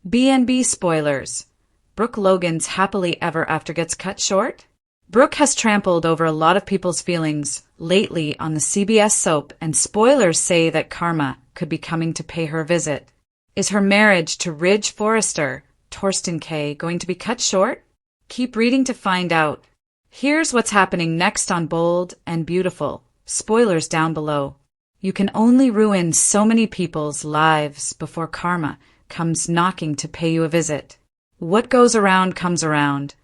B&B spoilers. Brooke Logan's happily ever after gets cut short? Brooke has trampled over a lot of people's feelings lately on the CBS soap, and spoilers say that karma could be coming to pay her a visit. Is her marriage to Ridge Forrester, Torsten K, going to be cut short? Keep reading to find out. Here's what's happening next on Bold and Beautiful. Spoilers down below. You can only ruin so many people's lives before karma comes knocking to pay you a visit. What goes around comes around,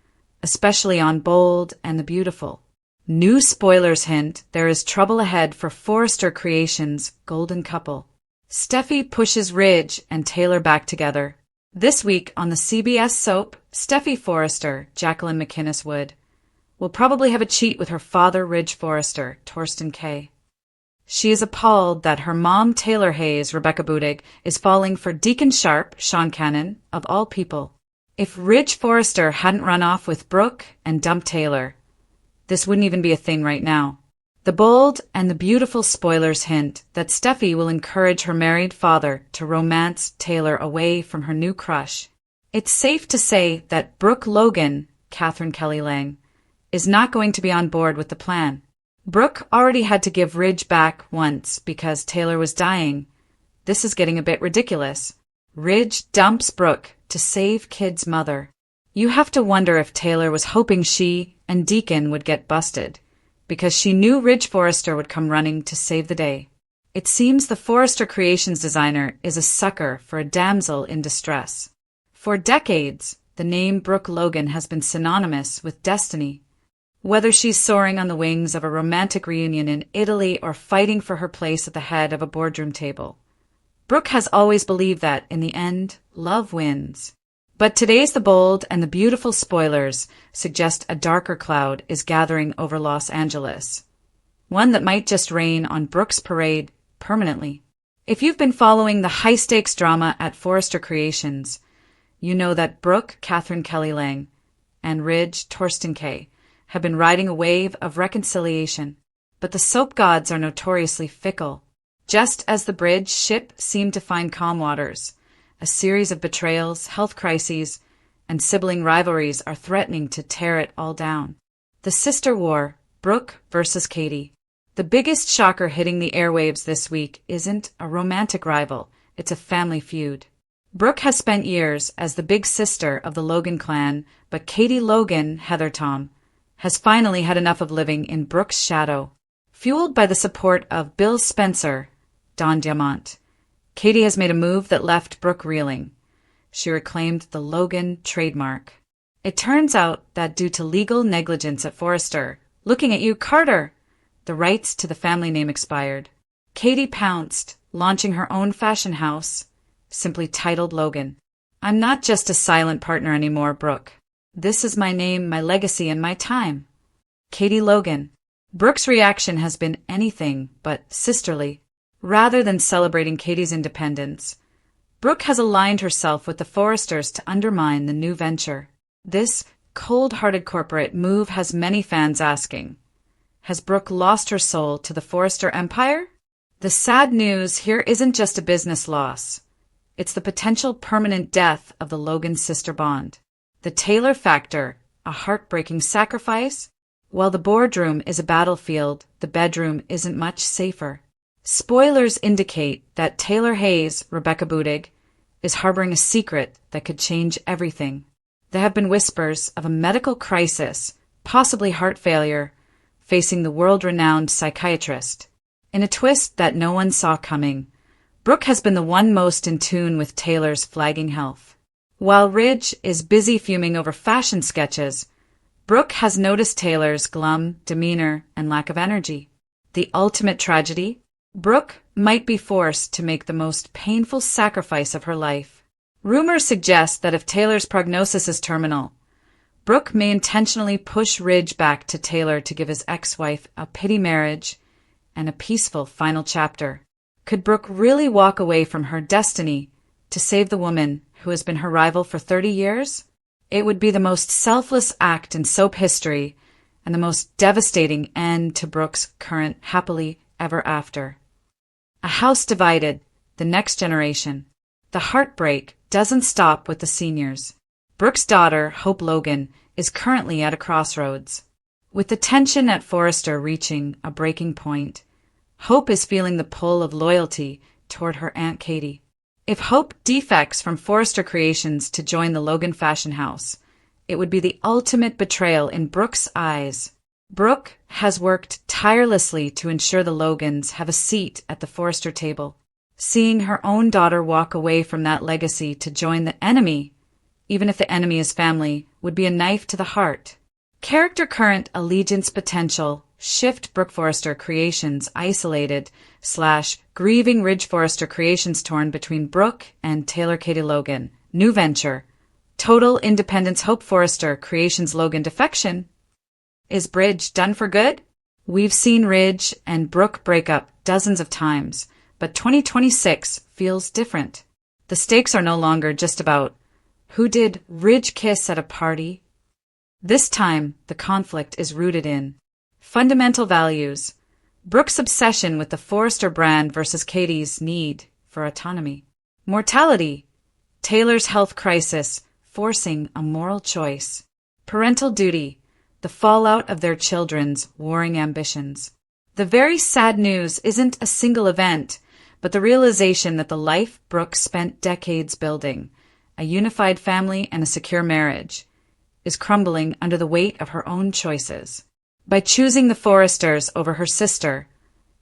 especially on Bold and the Beautiful. New spoilers hint there is trouble ahead for Forrester Creations' golden couple. Steffi pushes Ridge and Taylor back together. This week on the CBS soap, Steffi Forrester, Jacqueline McInnes Wood, will probably have a cheat with her father, Ridge Forrester, Torsten K. She is appalled that her mom, Taylor Hayes, Rebecca Budig, is falling for Deacon Sharp, Sean Cannon, of all people. If Ridge Forrester hadn't run off with Brooke and dumped Taylor, this wouldn't even be a thing right now. The Bold and the Beautiful spoilers hint that Steffi will encourage her married father to romance Taylor away from her new crush. It's safe to say that Brooke Logan, Catherine Kelly Lang, is not going to be on board with the plan. Brooke already had to give Ridge back once because Taylor was dying. This is getting a bit ridiculous. Ridge dumps Brooke to save Kid's mother. You have to wonder if Taylor was hoping she and Deacon would get busted, because she knew Ridge Forrester would come running to save the day. It seems the Forrester Creations designer is a sucker for a damsel in distress. For decades, the name Brooke Logan has been synonymous with destiny. Whether she's soaring on the wings of a romantic reunion in Italy or fighting for her place at the head of a boardroom table, Brooke has always believed that, in the end, love wins. But today's The Bold and the Beautiful spoilers suggest a darker cloud is gathering over Los Angeles, one that might just rain on Brooke's parade permanently. If you've been following the high-stakes drama at Forrester Creations, you know that Brooke, Catherine Kelly Lang, and Ridge, Torsten K, have been riding a wave of reconciliation. But the soap gods are notoriously fickle. Just as the bridge ship seemed to find calm waters, a series of betrayals, health crises, and sibling rivalries are threatening to tear it all down. The sister war, Brooke versus Katie. The biggest shocker hitting the airwaves this week isn't a romantic rival, it's a family feud. Brooke has spent years as the big sister of the Logan clan, but Katie Logan, Heather Tom, has finally had enough of living in Brooke's shadow. Fueled by the support of Bill Spencer, Don Diamant, Katie has made a move that left Brooke reeling. She reclaimed the Logan trademark. It turns out that due to legal negligence at Forrester, looking at you, Carter, the rights to the family name expired. Katie pounced, launching her own fashion house, simply titled Logan. I'm not just a silent partner anymore, Brooke. This is my name, my legacy, and my time. Katie Logan. Brooke's reaction has been anything but sisterly. Rather than celebrating Katie's independence, Brooke has aligned herself with the Forresters to undermine the new venture. This cold-hearted corporate move has many fans asking, has Brooke lost her soul to the Forrester empire? The sad news here isn't just a business loss. It's the potential permanent death of the Logan sister bond. The Taylor factor, a heartbreaking sacrifice? While the boardroom is a battlefield, the bedroom isn't much safer. Spoilers indicate that Taylor Hayes, Rebecca Budig, is harboring a secret that could change everything. There have been whispers of a medical crisis, possibly heart failure, facing the world-renowned psychiatrist. In a twist that no one saw coming, Brooke has been the one most in tune with Taylor's flagging health. While Ridge is busy fuming over fashion sketches, Brooke has noticed Taylor's glum demeanor and lack of energy. The ultimate tragedy? Brooke might be forced to make the most painful sacrifice of her life. Rumors suggest that if Taylor's prognosis is terminal, Brooke may intentionally push Ridge back to Taylor to give his ex-wife a pity marriage and a peaceful final chapter. Could Brooke really walk away from her destiny to save the woman who has been her rival for 30 years? It would be the most selfless act in soap history and the most devastating end to Brooke's current happily ever after. A house divided, the next generation. The heartbreak doesn't stop with the seniors. Brooke's daughter, Hope Logan, is currently at a crossroads. With the tension at Forrester reaching a breaking point, Hope is feeling the pull of loyalty toward her Aunt Katie. If Hope defects from Forrester Creations to join the Logan fashion house, it would be the ultimate betrayal in Brooke's eyes. Brooke has worked tirelessly to ensure the Logans have a seat at the Forrester table. Seeing her own daughter walk away from that legacy to join the enemy, even if the enemy is family, would be a knife to the heart. Character current allegiance potential shift Brooke Forrester Creations isolated / grieving Ridge Forrester Creations torn between Brooke and Taylor Katie Logan. New venture. Total independence Hope Forrester Creations Logan defection. Is Bridge done for good? We've seen Ridge and Brooke break up dozens of times, but 2026 feels different. The stakes are no longer just about who did Ridge kiss at a party. This time, the conflict is rooted in fundamental values. Brooke's obsession with the Forrester brand versus Katie's need for autonomy. Mortality. Taylor's health crisis, forcing a moral choice. Parental duty. The fallout of their children's warring ambitions. The very sad news isn't a single event, but the realization that the life Brooke spent decades building, a unified family and a secure marriage, is crumbling under the weight of her own choices. By choosing the Forresters over her sister,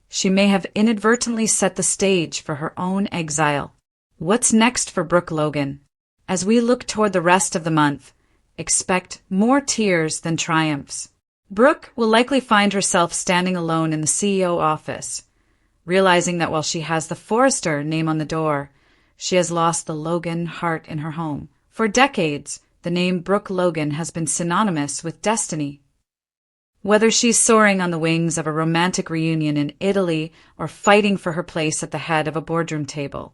she may have inadvertently set the stage for her own exile. What's next for Brooke Logan? As we look toward the rest of the month, expect more tears than triumphs. Brooke will likely find herself standing alone in the CEO office, realizing that while she has the Forrester name on the door, she has lost the Logan heart in her home. For decades, the name Brooke Logan has been synonymous with destiny. Whether she's soaring on the wings of a romantic reunion in Italy or fighting for her place at the head of a boardroom table,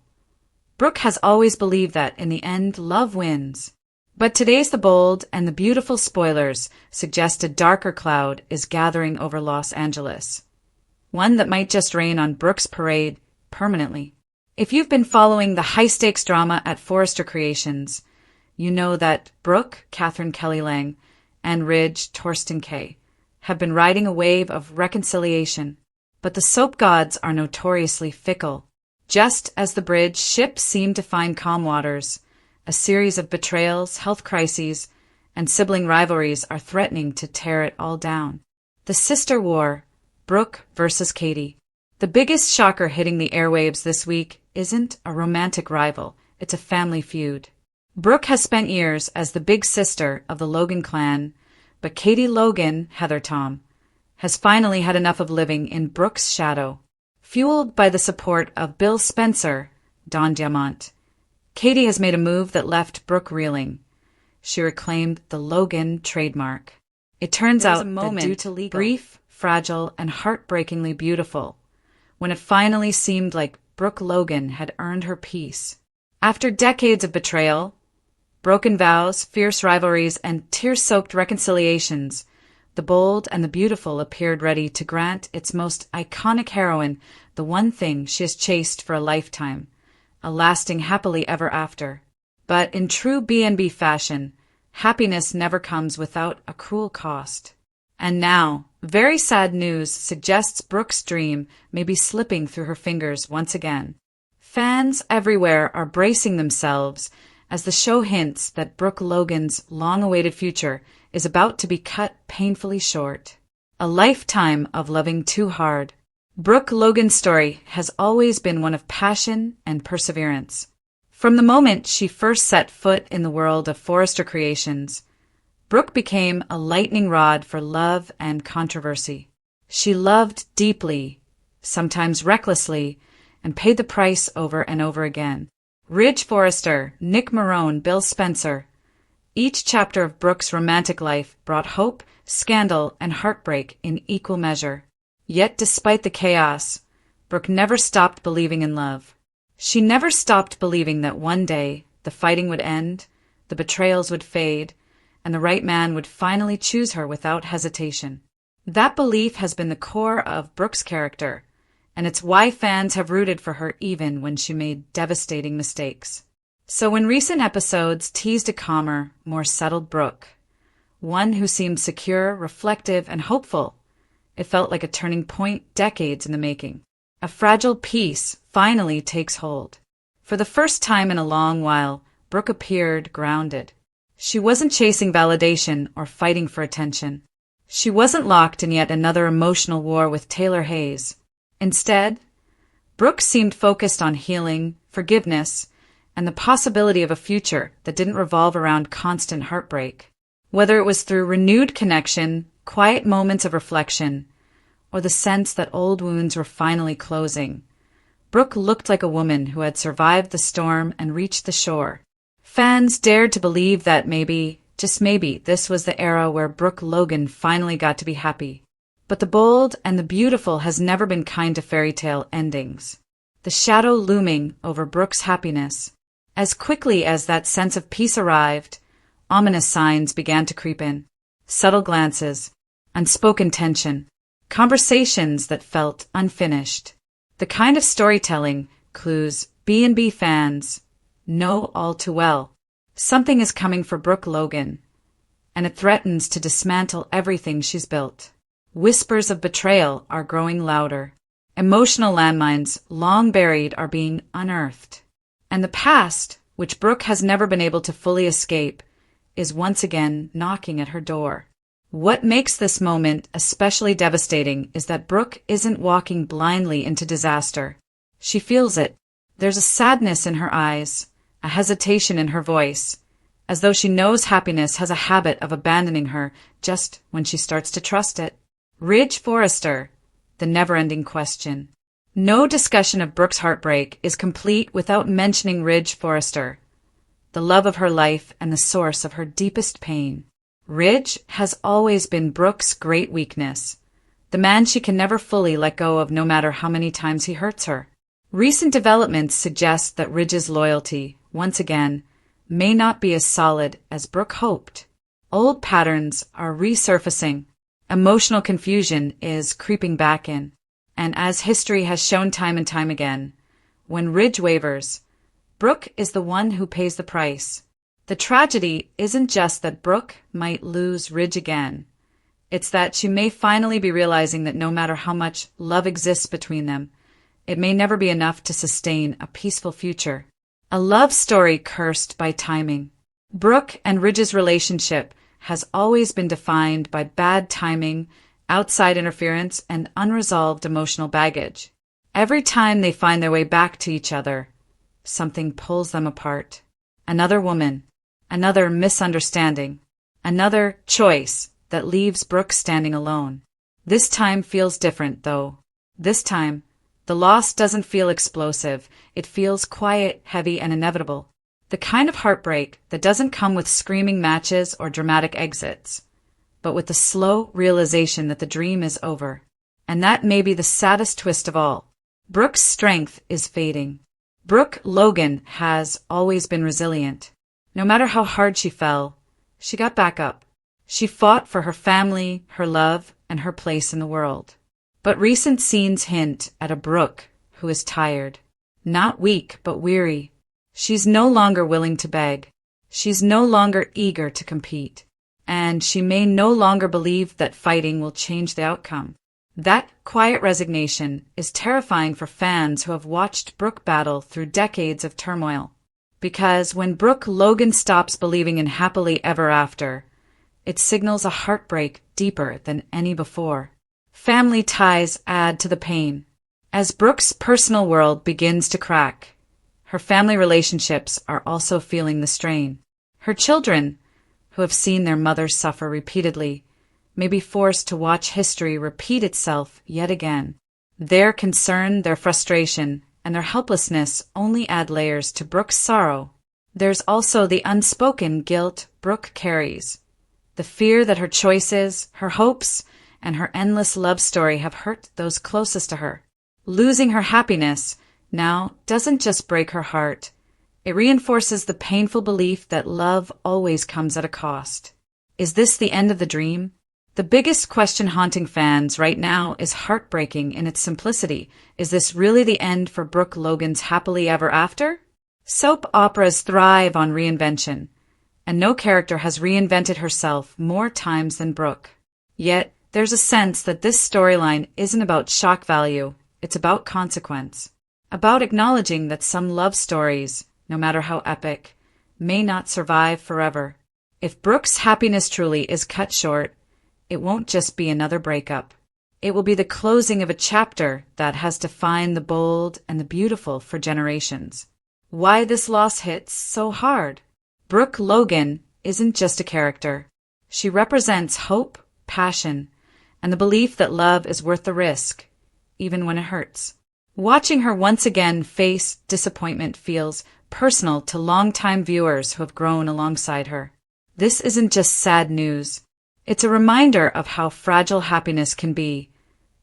Brooke has always believed that, in the end, love wins. But today's The Bold and the beautiful spoilers suggest a darker cloud is gathering over Los Angeles, one that might just rain on Brooke's parade permanently. If you've been following the high-stakes drama at Forrester Creations, you know that Brooke, Catherine Kelly Lang, and Ridge, Torsten Kay, have been riding a wave of reconciliation. But the soap gods are notoriously fickle. Just as the Bridge ship seemed to find calm waters, a series of betrayals, health crises, and sibling rivalries are threatening to tear it all down. The sister war, Brooke versus Katie. The biggest shocker hitting the airwaves this week isn't a romantic rival, it's a family feud. Brooke has spent years as the big sister of the Logan clan, but Katie Logan, Heather Tom, has finally had enough of living in Brooke's shadow. Fueled by the support of Bill Spencer, Don Diamant, Katie has made a move that left Brooke reeling. She reclaimed the Logan trademark. It turns out that due to legal, brief, fragile, and heartbreakingly beautiful, when it finally seemed like Brooke Logan had earned her peace. After decades of betrayal, broken vows, fierce rivalries, and tear-soaked reconciliations, The Bold and the Beautiful appeared ready to grant its most iconic heroine the one thing she has chased for a lifetime, a lasting happily ever after. But in true B&B fashion, happiness never comes without a cruel cost. And now, very sad news suggests Brooke's dream may be slipping through her fingers once again. Fans everywhere are bracing themselves as the show hints that Brooke Logan's long-awaited future is about to be cut painfully short. A lifetime of loving too hard. Brooke Logan's story has always been one of passion and perseverance. From the moment she first set foot in the world of Forrester Creations, Brooke became a lightning rod for love and controversy. She loved deeply, sometimes recklessly, and paid the price over and over again. Ridge Forrester, Nick Marone, Bill Spencer. Each chapter of Brooke's romantic life brought hope, scandal, and heartbreak in equal measure. Yet despite the chaos, Brooke never stopped believing in love. She never stopped believing that one day the fighting would end, the betrayals would fade, and the right man would finally choose her without hesitation. That belief has been the core of Brooke's character, and it's why fans have rooted for her even when she made devastating mistakes. So when recent episodes teased a calmer, more settled Brooke, one who seemed secure, reflective, and hopeful, it felt like a turning point decades in the making. A fragile peace finally takes hold. For the first time in a long while, Brooke appeared grounded. She wasn't chasing validation or fighting for attention. She wasn't locked in yet another emotional war with Taylor Hayes. Instead, Brooke seemed focused on healing, forgiveness, and the possibility of a future that didn't revolve around constant heartbreak. Whether it was through renewed connection, quiet moments of reflection, or the sense that old wounds were finally closing, Brooke looked like a woman who had survived the storm and reached the shore. Fans dared to believe that maybe, just maybe, this was the era where Brooke Logan finally got to be happy. But the bold and the beautiful has never been kind to fairy tale endings. The shadow looming over Brooke's happiness. As quickly as that sense of peace arrived, ominous signs began to creep in. Subtle glances, unspoken tension, conversations that felt unfinished. The kind of storytelling clues B&B fans know all too well. Something is coming for Brooke Logan, and it threatens to dismantle everything she's built. Whispers of betrayal are growing louder. Emotional landmines long buried are being unearthed. And the past, which Brooke has never been able to fully escape, is once again knocking at her door. What makes this moment especially devastating is that Brooke isn't walking blindly into disaster. She feels it. There's a sadness in her eyes, a hesitation in her voice, as though she knows happiness has a habit of abandoning her just when she starts to trust it. Ridge Forrester, the never-ending question. No discussion of Brooke's heartbreak is complete without mentioning Ridge Forrester, the love of her life and the source of her deepest pain. Ridge has always been Brooke's great weakness, the man she can never fully let go of no matter how many times he hurts her. Recent developments suggest that Ridge's loyalty, once again, may not be as solid as Brooke hoped. Old patterns are resurfacing. Emotional confusion is creeping back in. And as history has shown time and time again, when Ridge wavers, Brooke is the one who pays the price. The tragedy isn't just that Brooke might lose Ridge again. It's that she may finally be realizing that no matter how much love exists between them, it may never be enough to sustain a peaceful future. A love story cursed by timing. Brooke and Ridge's relationship has always been defined by bad timing, outside interference, and unresolved emotional baggage. Every time they find their way back to each other, something pulls them apart. Another woman, another misunderstanding, another choice that leaves Brooke standing alone. This time feels different, though. This time, the loss doesn't feel explosive. It feels quiet, heavy, and inevitable. The kind of heartbreak that doesn't come with screaming matches or dramatic exits, but with the slow realization that the dream is over. And that may be the saddest twist of all. Brooke's strength is fading. Brooke Logan has always been resilient. No matter how hard she fell, she got back up. She fought for her family, her love, and her place in the world. But recent scenes hint at a Brooke who is tired. Not weak, but weary. She's no longer willing to beg. She's no longer eager to compete. And she may no longer believe that fighting will change the outcome. That quiet resignation is terrifying for fans who have watched Brooke battle through decades of turmoil. Because when Brooke Logan stops believing in happily ever after, it signals a heartbreak deeper than any before. Family ties add to the pain. As Brooke's personal world begins to crack, her family relationships are also feeling the strain. Her children, who have seen their mother suffer repeatedly, may be forced to watch history repeat itself yet again. Their concern, their frustration, and their helplessness only add layers to Brooke's sorrow. There's also the unspoken guilt Brooke carries. The fear that her choices, her hopes, and her endless love story have hurt those closest to her. Losing her happiness now doesn't just break her heart. It reinforces the painful belief that love always comes at a cost. Is this the end of the dream? The biggest question haunting fans right now is heartbreaking in its simplicity. Is this really the end for Brooke Logan's happily ever after? Soap operas thrive on reinvention, and no character has reinvented herself more times than Brooke. Yet, there's a sense that this storyline isn't about shock value, it's about consequence. About acknowledging that some love stories, no matter how epic, may not survive forever. If Brooke's happiness truly is cut short, it won't just be another breakup. It will be the closing of a chapter that has defined the bold and the beautiful for generations. Why this loss hits so hard? Brooke Logan isn't just a character. She represents hope, passion, and the belief that love is worth the risk, even when it hurts. Watching her once again face disappointment feels personal to longtime viewers who have grown alongside her. This isn't just sad news. It's a reminder of how fragile happiness can be,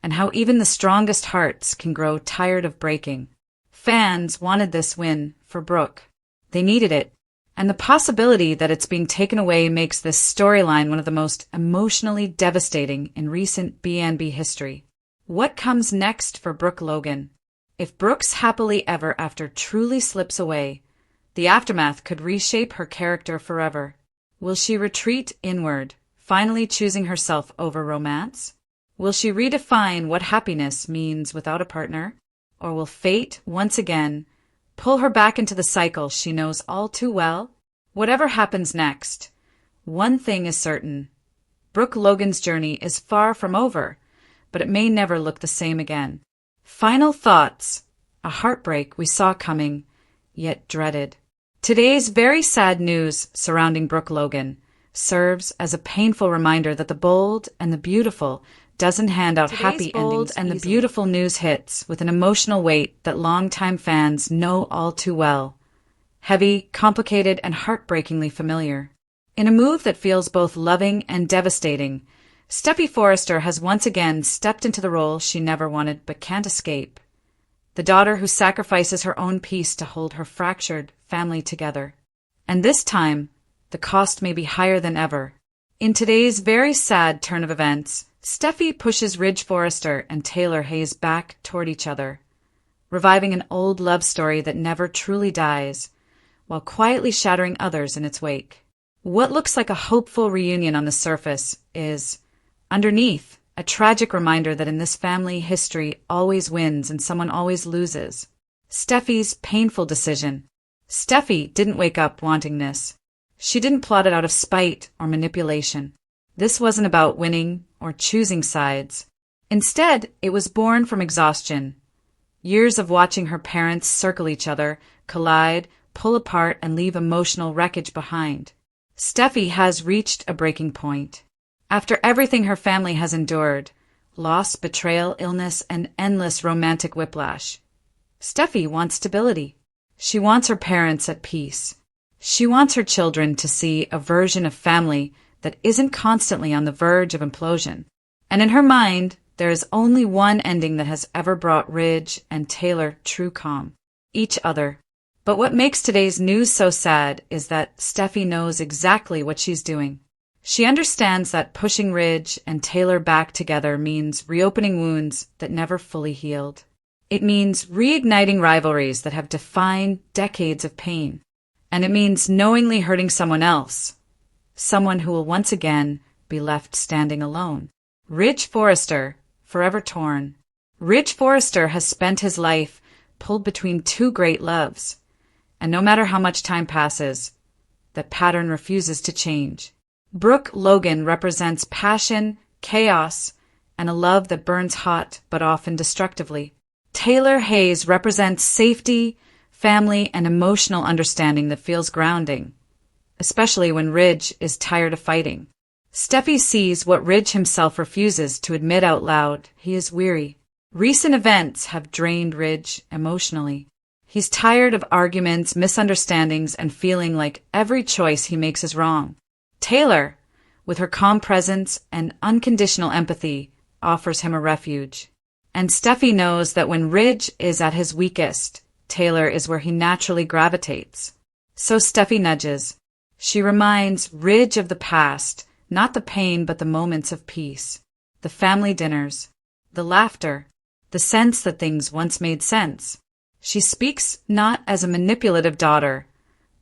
and how even the strongest hearts can grow tired of breaking. Fans wanted this win for Brooke. They needed it, and the possibility that it's being taken away makes this storyline one of the most emotionally devastating in recent B&B history. What comes next for Brooke Logan? If Brooke's happily ever after truly slips away, the aftermath could reshape her character forever. Will she retreat inward, finally choosing herself over romance? Will she redefine what happiness means without a partner? Or will fate, once again, pull her back into the cycle she knows all too well? Whatever happens next, one thing is certain. Brooke Logan's journey is far from over, but it may never look the same again. Final thoughts. A heartbreak we saw coming, yet dreaded. Today's very sad news surrounding Brooke Logan serves as a painful reminder that the bold and the beautiful doesn't hand out happy endings and the beautiful news hits with an emotional weight that longtime fans know all too well. Heavy, complicated, and heartbreakingly familiar. In a move that feels both loving and devastating, Steffi Forrester has once again stepped into the role she never wanted but can't escape. The daughter who sacrifices her own peace to hold her fractured family together. And this time, the cost may be higher than ever. In today's very sad turn of events, Steffi pushes Ridge Forrester and Taylor Hayes back toward each other, reviving an old love story that never truly dies, while quietly shattering others in its wake. What looks like a hopeful reunion on the surface is, underneath, a tragic reminder that in this family history always wins and someone always loses. Steffi's painful decision. Steffi didn't wake up wanting this. She didn't plot it out of spite or manipulation. This wasn't about winning or choosing sides. Instead, it was born from exhaustion. Years of watching her parents circle each other, collide, pull apart, and leave emotional wreckage behind. Steffi has reached a breaking point. After everything her family has endured, loss, betrayal, illness, and endless romantic whiplash, Steffi wants stability. She wants her parents at peace. She wants her children to see a version of family that isn't constantly on the verge of implosion. And in her mind, there is only one ending that has ever brought Ridge and Taylor true calm. Each other. But what makes today's news so sad is that Steffi knows exactly what she's doing. She understands that pushing Ridge and Taylor back together means reopening wounds that never fully healed. It means reigniting rivalries that have defined decades of pain. And it means knowingly hurting someone else, someone who will once again be left standing alone. Ridge Forrester, forever torn. Ridge Forrester has spent his life pulled between two great loves, and no matter how much time passes, that pattern refuses to change. Brooke Logan represents passion, chaos, and a love that burns hot but often destructively. Taylor Hayes represents safety, family, and emotional understanding that feels grounding, especially when Ridge is tired of fighting. Steffi sees what Ridge himself refuses to admit out loud. He is weary. Recent events have drained Ridge emotionally. He's tired of arguments, misunderstandings, and feeling like every choice he makes is wrong. Taylor, with her calm presence and unconditional empathy, offers him a refuge. And Steffi knows that when Ridge is at his weakest, Taylor is where he naturally gravitates. So Steffi nudges. She reminds Ridge of the past, not the pain but the moments of peace. The family dinners, the laughter, the sense that things once made sense. She speaks not as a manipulative daughter,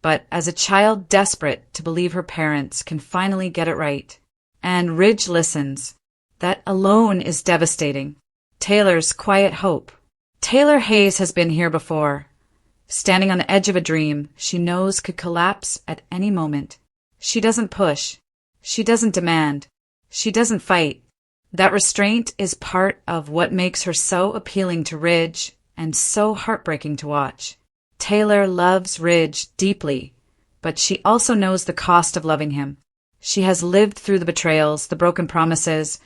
but as a child desperate to believe her parents can finally get it right. And Ridge listens. That alone is devastating. Taylor's quiet hope. Taylor Hayes has been here before. Standing on the edge of a dream she knows could collapse at any moment. She doesn't push. She doesn't demand. She doesn't fight. That restraint is part of what makes her so appealing to Ridge and so heartbreaking to watch. Taylor loves Ridge deeply, but she also knows the cost of loving him. She has lived through the betrayals, the broken promises,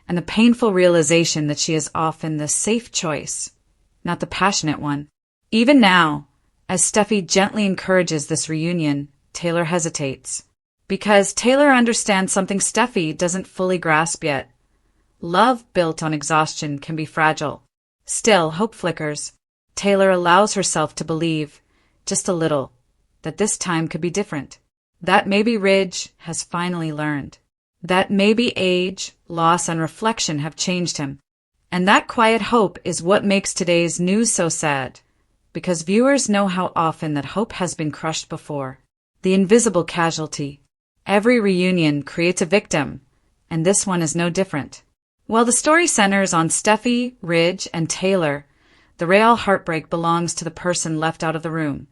and the painful realization that she is often the safe choice, not the passionate one. Even now, as Steffi gently encourages this reunion, Taylor hesitates. Because Taylor understands something Steffi doesn't fully grasp yet. Love built on exhaustion can be fragile. Still, hope flickers. Taylor allows herself to believe, just a little, that this time could be different. That maybe Ridge has finally learned. That maybe age, loss, and reflection have changed him. And that quiet hope is what makes today's news so sad, because viewers know how often that hope has been crushed before. The invisible casualty. Every reunion creates a victim, and this one is no different. While the story centers on Steffi, Ridge, and Taylor, the real heartbreak belongs to the person left out of the room,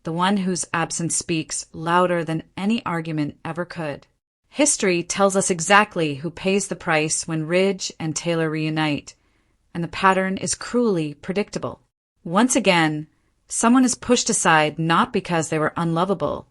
the one whose absence speaks louder than any argument ever could. History tells us exactly who pays the price when Ridge and Taylor reunite, and the pattern is cruelly predictable. Once again, someone is pushed aside not because they were unlovable,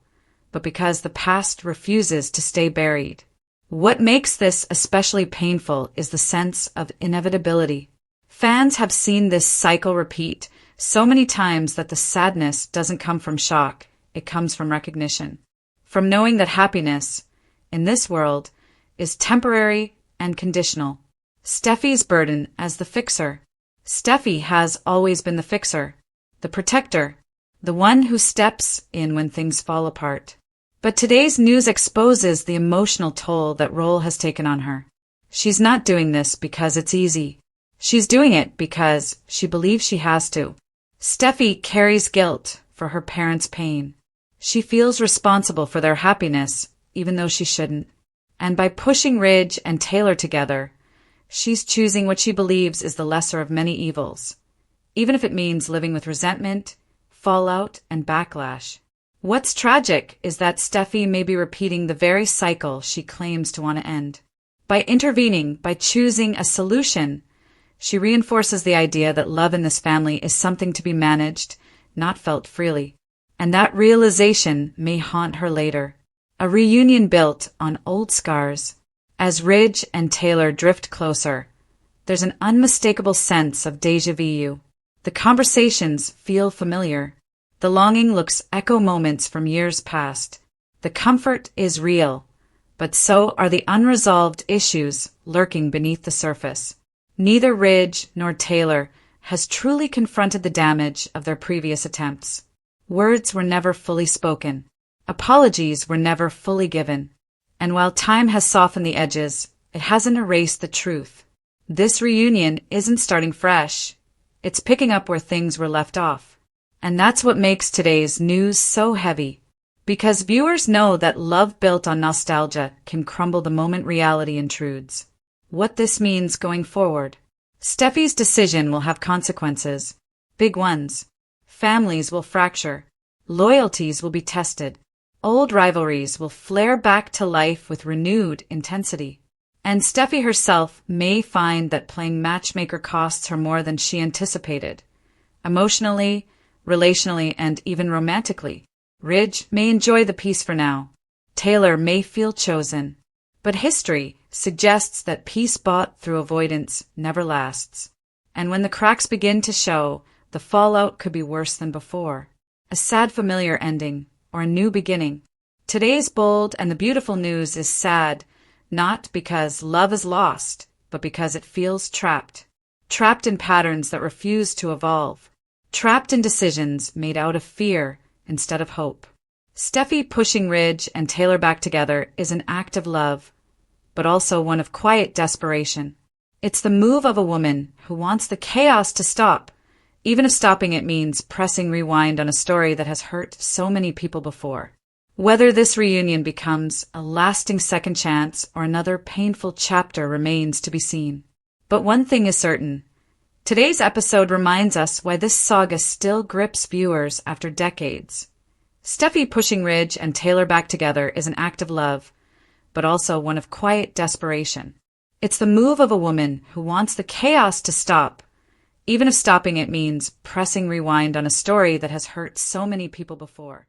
but because the past refuses to stay buried. What makes this especially painful is the sense of inevitability. Fans have seen this cycle repeat so many times that the sadness doesn't come from shock, it comes from recognition. From knowing that happiness, in this world, is temporary and conditional. Steffi's burden as the fixer. Steffi has always been the fixer, the protector, the one who steps in when things fall apart. But today's news exposes the emotional toll that role has taken on her. She's not doing this because it's easy. She's doing it because she believes she has to. Steffi carries guilt for her parents' pain. She feels responsible for their happiness, even though she shouldn't. And by pushing Ridge and Taylor together, she's choosing what she believes is the lesser of many evils, even if it means living with resentment, fallout, and backlash. What's tragic is that Steffi may be repeating the very cycle she claims to want to end. By intervening, by choosing a solution, she reinforces the idea that love in this family is something to be managed, not felt freely. And that realization may haunt her later. A reunion built on old scars. As Ridge and Taylor drift closer, there's an unmistakable sense of déjà vu. The conversations feel familiar. The longing looks echo moments from years past. The comfort is real, but so are the unresolved issues lurking beneath the surface. Neither Ridge nor Taylor has truly confronted the damage of their previous attempts. Words were never fully spoken. Apologies were never fully given. And while time has softened the edges, it hasn't erased the truth. This reunion isn't starting fresh. It's picking up where things were left off. And that's what makes today's news so heavy. Because viewers know that love built on nostalgia can crumble the moment reality intrudes. What this means going forward. Steffi's decision will have consequences. Big ones. Families will fracture. Loyalties will be tested. Old rivalries will flare back to life with renewed intensity. And Steffi herself may find that playing matchmaker costs her more than she anticipated. Emotionally, relationally, and even romantically. Ridge may enjoy the peace for now. Taylor may feel chosen. But history suggests that peace bought through avoidance never lasts. And when the cracks begin to show, the fallout could be worse than before. A sad familiar ending, or a new beginning. Today's bold and the beautiful news is sad, not because love is lost, but because it feels trapped. Trapped in patterns that refuse to evolve. Trapped in decisions made out of fear instead of hope. Steffi pushing Ridge and Taylor back together is an act of love, but also one of quiet desperation. It's the move of a woman who wants the chaos to stop even if stopping it means pressing rewind on a story that has hurt so many people before. Whether this reunion becomes a lasting second chance or another painful chapter remains to be seen. But one thing is certain. Today's episode reminds us why this saga still grips viewers after decades. Steffi pushing Ridge and Taylor back together is an act of love, but also one of quiet desperation. It's the move of a woman who wants the chaos to stop, even if stopping it means pressing rewind on a story that has hurt so many people before.